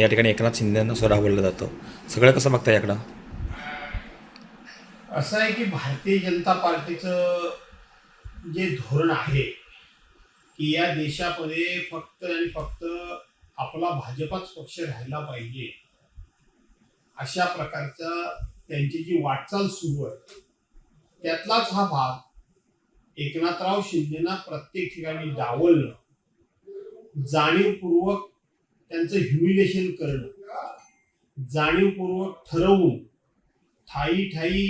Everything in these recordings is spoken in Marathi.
या ठिकाणी एकनाथ शिंदेंना स्वतः बोललं जातं. सगळं कसं बघता याकडं? असं आहे की भारतीय जनता पार्टीचं जे धोरण आहे की या देशामध्ये फक्त आणि फक्त आपला भाजपाच पक्ष राहिला पाहिजे, अशा प्रकारचा त्यांची जी वाटचाल सुरू आहे त्यातलाच हा भाग एकनाथराव शिंदेना प्रत्येक ठिकाणी डावलणं, जाणीवपूर्वक त्यांचं ह्युमिलेशन करणं, जाणीवपूर्वक ठरवून ठाई ठाई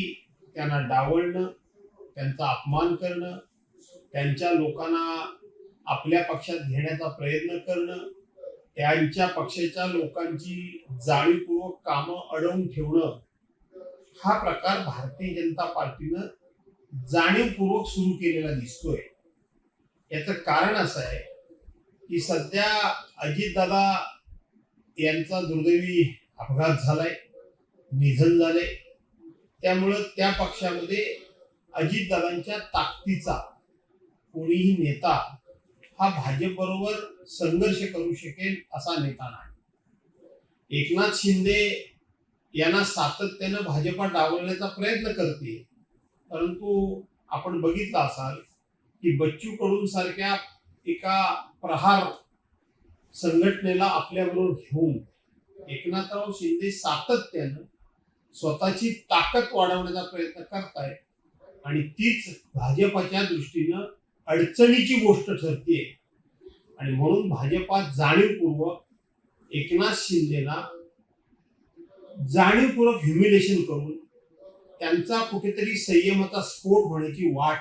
त्यांना डावलणं, त्यांचा अपमान करणं, त्यांच्या लोकांना आपल्या पक्षात घेण्याचा प्रयत्न करणं, त्यांच्या पक्षाच्या लोकांची जाणीवपूर्वक कामं अडवून ठेवणं, हा प्रकार भारतीय जनता पार्टीनं जाणीवपूर्वक सुरू केलेला दिसतोय. याचं कारण असं आहे की सध्या अजितदादा यांचा दुर्दैवी अपघात झालाय, निधन झालंय. त्यामुळं त्या पक्षामध्ये अजितदादांच्या ताकदीचा कोणीही नेता हा भाजप बरोबर संघर्ष करू शकेल असा नेता नाही. एकनाथ शिंदे यांना सातत्यानं भाजपा डावलण्याचा प्रयत्न करते, परंतु आपण बघितलं असाल की बच्चू कडू सारख्या एका प्रहार संघटनेला आपल्याबरोबर घेऊन एकनाथराव शिंदे सातत्यानं स्वतःची ताकद वाढवण्याचा प्रयत्न करतायत आणि तीच भाजपाच्या दृष्टीनं अडचणीची गोष्ट ठरते. आणि म्हणून भाजपा जाणीवपूर्वक एकनाथ शिंदेना जाणीवपूर्वक ह्युमिलेशन करून त्यांचा कुठेतरी संयमाचा स्फोट होण्याची वाट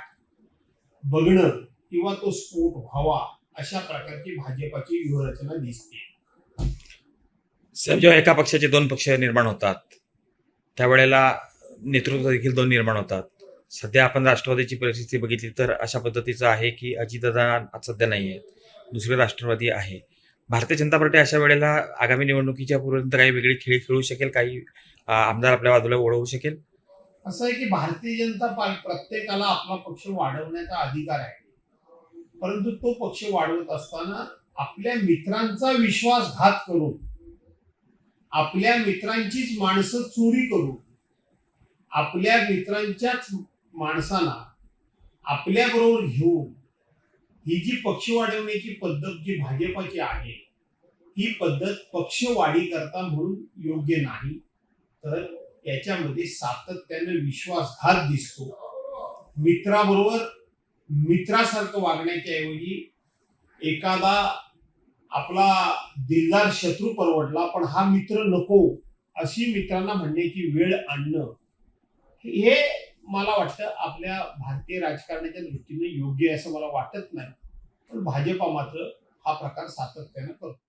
बघणं किंवा तो स्फोट व्हावा, अशा प्रकारची भाजपाची व्यूहरचना दिसते. साहेब, जेव्हा एका पक्षाचे दोन पक्ष निर्माण होतात त्यावेळेला नेतृत्व देखील दोन निर्माण होतात. सध्या आपण राष्ट्रवादीची परिस्थिती बघितली तर अशा पद्धतीचं आहे की अजितदादा सध्या नाही आहेत, दुसरे राष्ट्रवादी आहे. भारतीय जनता पार्टी अशा वेळेला आगामी निवडणुकीच्या पूर्वीपर्यंत काही वेगळी खेळी खेळू शकेल, काही आमदार आपल्या बाजूला वळवू शकेल. असं आहे की भारतीय जनता पार्टी प्रत्येकाला आपला पक्ष वाढवण्याचा अधिकार आहे, परंतु तो पक्ष वाढवत असताना आपल्या मित्रांचा विश्वासघात करून, आपल्या मित्रांचीच माणसं चोरी करून, आपल्या मित्रांच्याच माणसांना आपल्या बरोबर घेऊन ही जी पक्ष वाढवण्याची पद्धत जी भाजपाची आहे, ही पद्धत पक्षवाढी करता म्हणून योग्य नाही. तर याच्यामध्ये सातत्याने विश्वासघात दिसतो. मित्राबरोबर मित्रासारखं वागण्याच्या ऐवजी एखादा आपला दिलदार शत्रू परवडला पण हा मित्र नको, अशी मित्रांना म्हणण्याची वेळ आणणं, हे मला वाटतं आपल्या भारतीय राजकारणाच्या दृष्टीने योग्य असं मला वाटत नाही. पण भाजपा मात्र हा प्रकार सातत्यानं करतो.